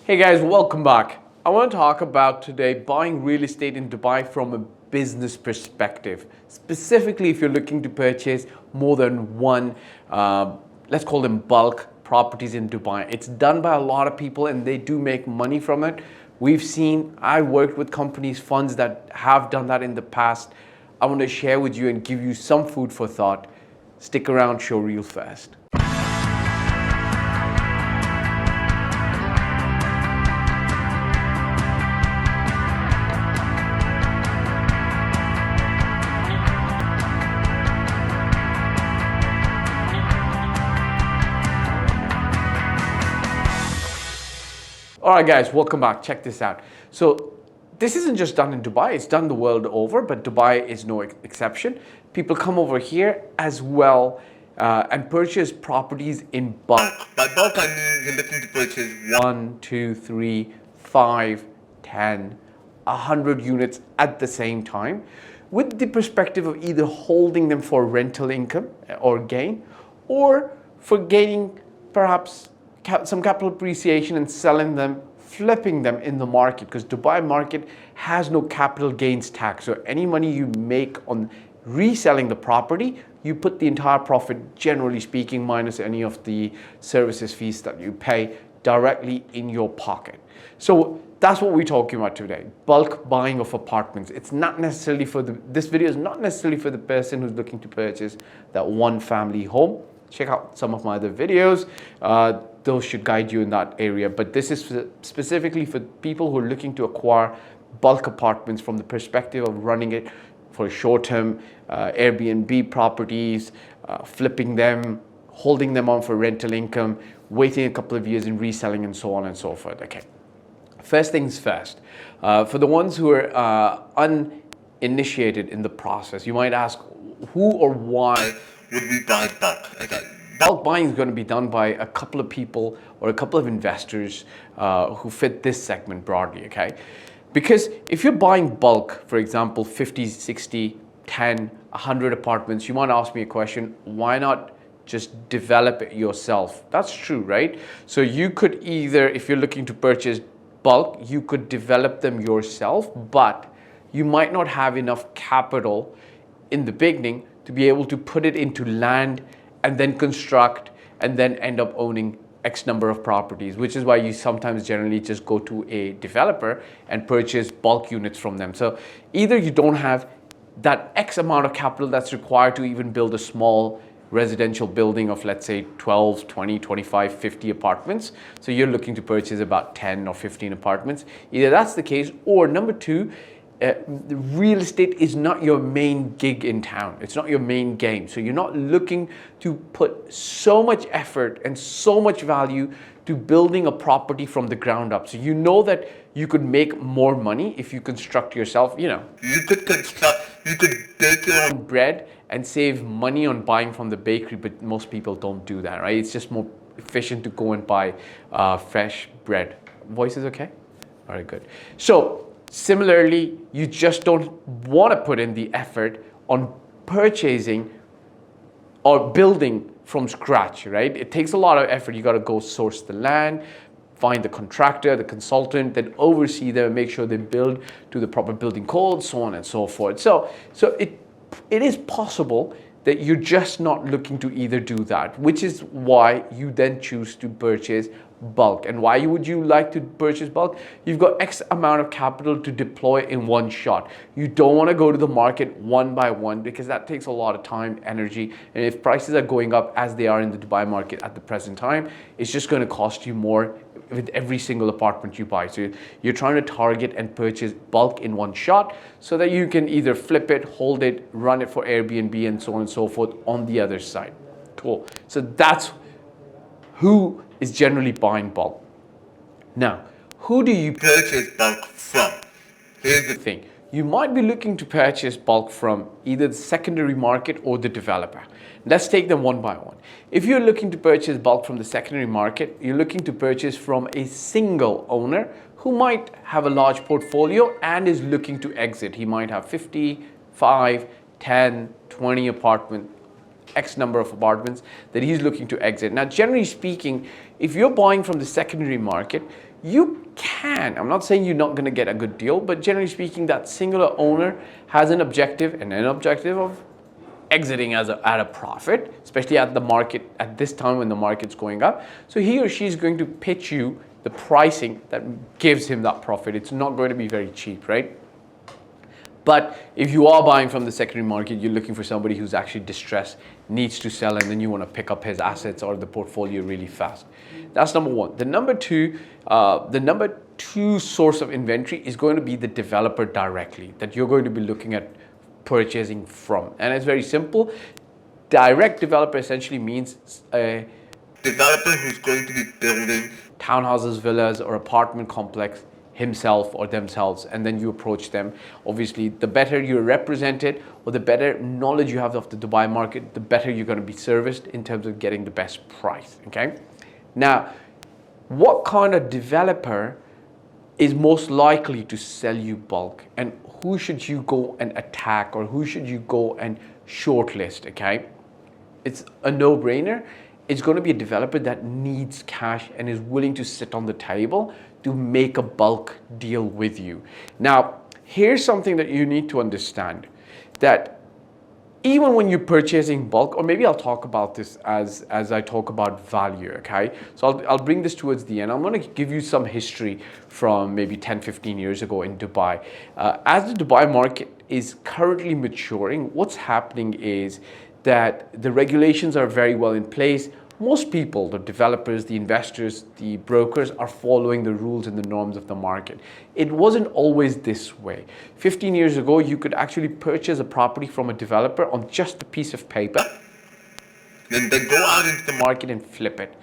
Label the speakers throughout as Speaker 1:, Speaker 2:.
Speaker 1: Hey guys, welcome back. I want to talk about today buying real estate in Dubai from a business perspective. Specifically, if you're looking to purchase more than one, let's call them bulk properties in Dubai. It's done by a lot of people and they do make money from it. I worked with companies, funds that have done that in the past. I want to share with you and give you some food for thought. Stick around, show real fast. All right, guys, welcome back. Check this out. So this isn't just done in Dubai, it's done the world over, but Dubai is no exception. People come over here as well and purchase properties in bulk. By bulk, I mean you're looking to purchase 1, 2, 3, 5, 10, 100 units at the same time with the perspective of either holding them for rental income or gain or for gaining perhaps some capital appreciation and selling them, flipping them in the market, because Dubai market has no capital gains tax. So any money you make on reselling the property, you put the entire profit, generally speaking, minus any of the services fees that you pay, directly in your pocket. So that's what we're talking about today, bulk buying of apartments. It's not necessarily this video is not necessarily for the person who's looking to purchase that one family home. Check out some of my other videos. Those should guide you in that area. But this is specifically for people who are looking to acquire bulk apartments from the perspective of running it for short-term Airbnb properties, flipping them, holding them on for rental income, waiting a couple of years and reselling and so on and so forth. Okay. First things first. For the ones who are uninitiated in the process, you might ask, who or why would we buy bulk? Okay. Bulk buying is going to be done by a couple of people or a couple of investors who fit this segment broadly, okay? Because if you're buying bulk, for example, 50, 60, 10, 100 apartments, you might ask me a question, why not just develop it yourself? That's true, right? So you could either, if you're looking to purchase bulk, you could develop them yourself, but you might not have enough capital in the beginning to be able to put it into land and then construct and then end up owning X number of properties, which is why you sometimes generally just go to a developer and purchase bulk units from them. So either you don't have that X amount of capital that's required to even build a small residential building of, let's say, 12, 20, 25, 50 apartments. So you're looking to purchase about 10 or 15 apartments. Either that's the case, or number two, real estate is not your main gig in town. It's not your main game. So you're not looking to put so much effort and so much value to building a property from the ground up. So you know that you could make more money if you construct yourself, you could bake your own bread and save money on buying from the bakery, but most people don't do that, right? It's just more efficient to go and buy fresh bread. Voice is okay? All right, good. So similarly, you just don't want to put in the effort on purchasing or building from scratch, right? It takes a lot of effort. You got to go source the land, find the contractor, the consultant, then oversee them and make sure they build to the proper building codes, so on and so forth. So it is possible that you're just not looking to either do that, which is why you then choose to purchase bulk. And why would you like to purchase bulk? You've got X amount of capital to deploy in one shot. You don't want to go to the market one by one because that takes a lot of time, energy, and if prices are going up as they are in the Dubai market at the present time, it's just going to cost you more with every single apartment you buy. So you're trying to target and purchase bulk in one shot so that you can either flip it, hold it, run it for Airbnb and so on and so forth on the other side. Cool. So that's who is generally buying bulk. Now, who do you purchase bulk from? Here's the thing. You might be looking to purchase bulk from either the secondary market or the developer. Let's take them one by one. If you're looking to purchase bulk from the secondary market, you're looking to purchase from a single owner who might have a large portfolio and is looking to exit. He might have 50, 5, 10, 20 apartments, X number of apartments that he's looking to exit. Now, generally speaking, if you're buying from the secondary market, you can. I'm not saying you're not going to get a good deal, but generally speaking, that singular owner has an objective, and an objective of exiting at a profit, especially at the market at this time when the market's going up. So he or she is going to pitch you the pricing that gives him that profit. It's not going to be very cheap, right? But if you are buying from the secondary market, you're looking for somebody who's actually distressed, needs to sell, and then you want to pick up his assets or the portfolio really fast. That's number one. The number two source of inventory is going to be the developer directly that you're going to be looking at purchasing from. And it's very simple. Direct developer essentially means a
Speaker 2: developer who's going to be building
Speaker 1: townhouses, villas, or apartment complex himself or themselves, and then you approach them. Obviously, the better you're represented or the better knowledge you have of the Dubai market, the better you're going to be serviced in terms of getting the best price, okay? Now, what kind of developer is most likely to sell you bulk, and who should you go and attack, or who should you go and shortlist, okay? It's a no-brainer. It's going to be a developer that needs cash and is willing to sit on the table to make a bulk deal with you. Now, here's something that you need to understand, that even when you're purchasing bulk, or maybe I'll talk about this as I talk about value, okay? So I'll bring this towards the end. I'm going to give you some history from maybe 10, 15 years ago in Dubai. As the Dubai market is currently maturing, what's happening is that the regulations are very well in place. Most people, the developers, the investors, the brokers are following the rules and the norms of the market. It wasn't always this way. 15 years ago, you could actually purchase a property from a developer on just a piece of paper, then they go out into the market and flip it.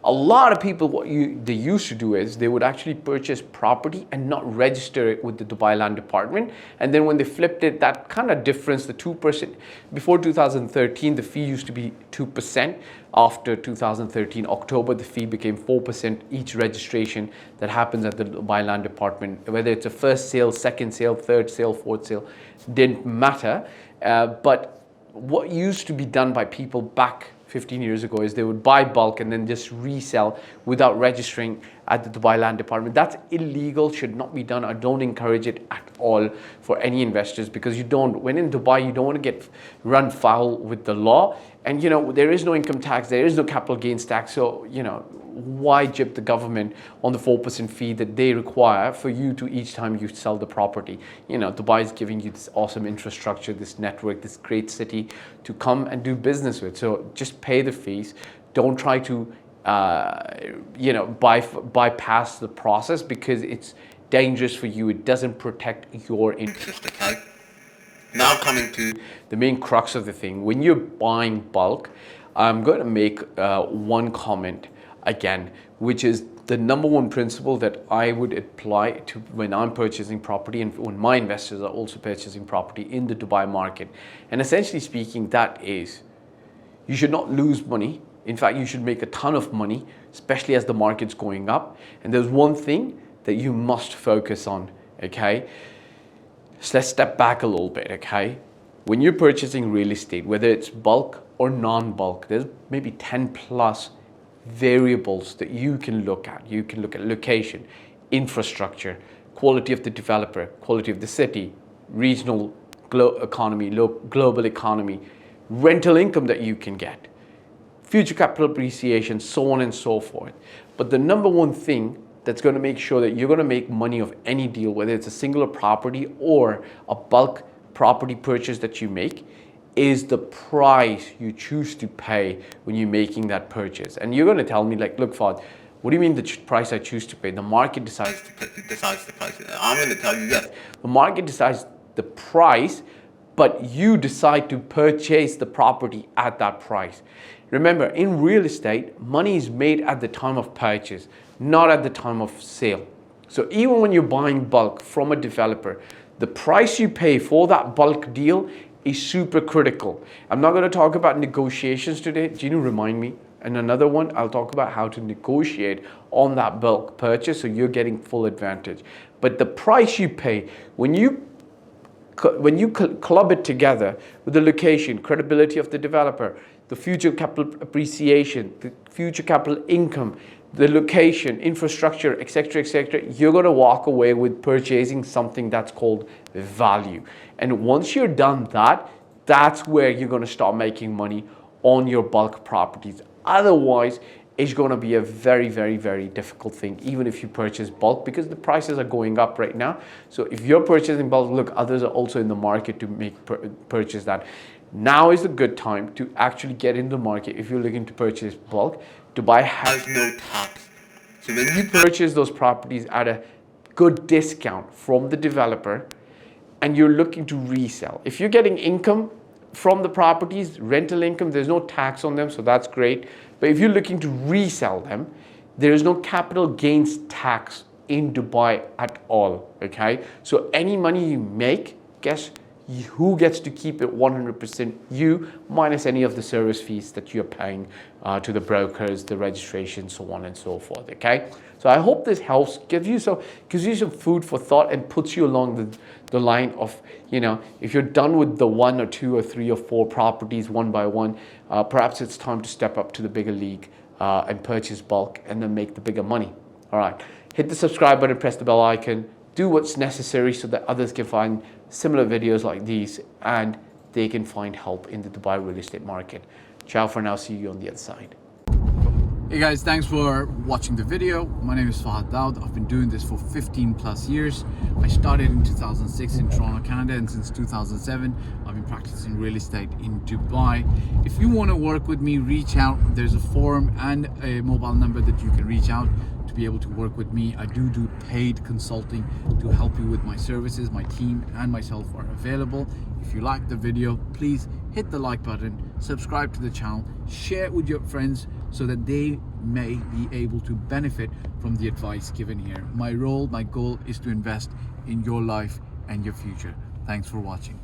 Speaker 1: A lot of people, what they used to do is they would actually purchase property and not register it with the Dubai Land Department. And then when they flipped it, that kind of difference, the 2%, before 2013, the fee used to be 2%. After 2013, October, the fee became 4% each registration that happens at the Dubai Land Department. Whether it's a first sale, second sale, third sale, fourth sale, didn't matter. But what used to be done by people back 15 years ago is they would buy bulk and then just resell without registering at the Dubai Land Department. That's illegal, should not be done. I don't encourage it at all for any investors, because when in Dubai, you don't want to get run foul with the law. And there is no income tax, there is no capital gains tax. So, why jib the government on the 4% fee that they require for you to each time you sell the property? Dubai is giving you this awesome infrastructure, this network, this great city to come and do business with. So just pay the fees. Don't try to, bypass the process, because it's dangerous for you. It doesn't protect your interest, okay?
Speaker 2: now coming to
Speaker 1: the main crux of the thing. When you're buying bulk, I'm going to make one comment again, which is the number one principle that I would apply to when I'm purchasing property and when my investors are also purchasing property in the Dubai market. And essentially speaking, that is, you should not lose money. In fact, you should make a ton of money, especially as the market's going up. And there's one thing that you must focus on, okay? So let's step back a little bit, okay? When you're purchasing real estate, whether it's bulk or non-bulk, there's maybe 10 plus variables that you can look at. You can look at location, infrastructure, quality of the developer, quality of the city, regional economy, global economy, rental income that you can get, future capital appreciation, so on and so forth. But the number one thing that's going to make sure that you're going to make money of any deal, whether it's a singular property or a bulk property purchase that you make, is the price you choose to pay when you're making that purchase. And you're going to tell me, like, look, Fahd, what do you mean the price I choose to pay? The market decides
Speaker 2: the price. I'm going to tell you yes.
Speaker 1: The market decides the price, but you decide to purchase the property at that price. Remember, in real estate, money is made at the time of purchase, not at the time of sale. So even when you're buying bulk from a developer, the price you pay for that bulk deal is super critical. I'm not going to talk about negotiations today. Gino, remind me. And another one, I'll talk about how to negotiate on that bulk purchase so you're getting full advantage. But the price you pay, when you club it together with the location, credibility of the developer, the future capital appreciation, the future capital income, the location, infrastructure, etc., you're going to walk away with purchasing something that's called value. And once you're done that, that's where you're going to start making money on your bulk properties. Otherwise, it's going to be a very, very, very difficult thing, even if you purchase bulk, because the prices are going up right now. So if you're purchasing bulk, look, others are also in the market to purchase that. Now is a good time to actually get in the market if you're looking to purchase bulk. Dubai has
Speaker 2: no tax. So when you
Speaker 1: purchase those properties at a good discount from the developer and you're looking to resell. If you're getting income from the properties, rental income, there's no tax on them, so that's great. But if you're looking to resell them, there is no capital gains tax in Dubai at all, okay? So any money you make, guess who gets to keep it 100%? You, minus any of the service fees that you're paying to the brokers, the registration, so on and so forth, okay? So I hope this helps, gives you some food for thought and puts you along the line of, you know, if you're done with the 1 or 2 or 3 or 4 properties one by one, perhaps it's time to step up to the bigger league and purchase bulk and then make the bigger money. All right, hit the subscribe button, press the bell icon, do what's necessary so that others can find similar videos like these and they can find help in the Dubai real estate market. Ciao for now, see you on the other side.
Speaker 3: Hey guys, thanks for watching the video. My name is Fahd Dawood. I've been doing this for 15 plus years. I started in 2006 in Toronto, Canada, and since 2007 I've been practicing real estate in Dubai. If you want to work with me, reach out. There's a forum and a mobile number that you can reach out to be able to work with me. I do paid consulting to help you with my services. My team and myself are available. If you like the video, please hit the like button, subscribe to the channel, share it with your friends so that they may be able to benefit from the advice given here. My goal is to invest in your life and your future. Thanks for watching.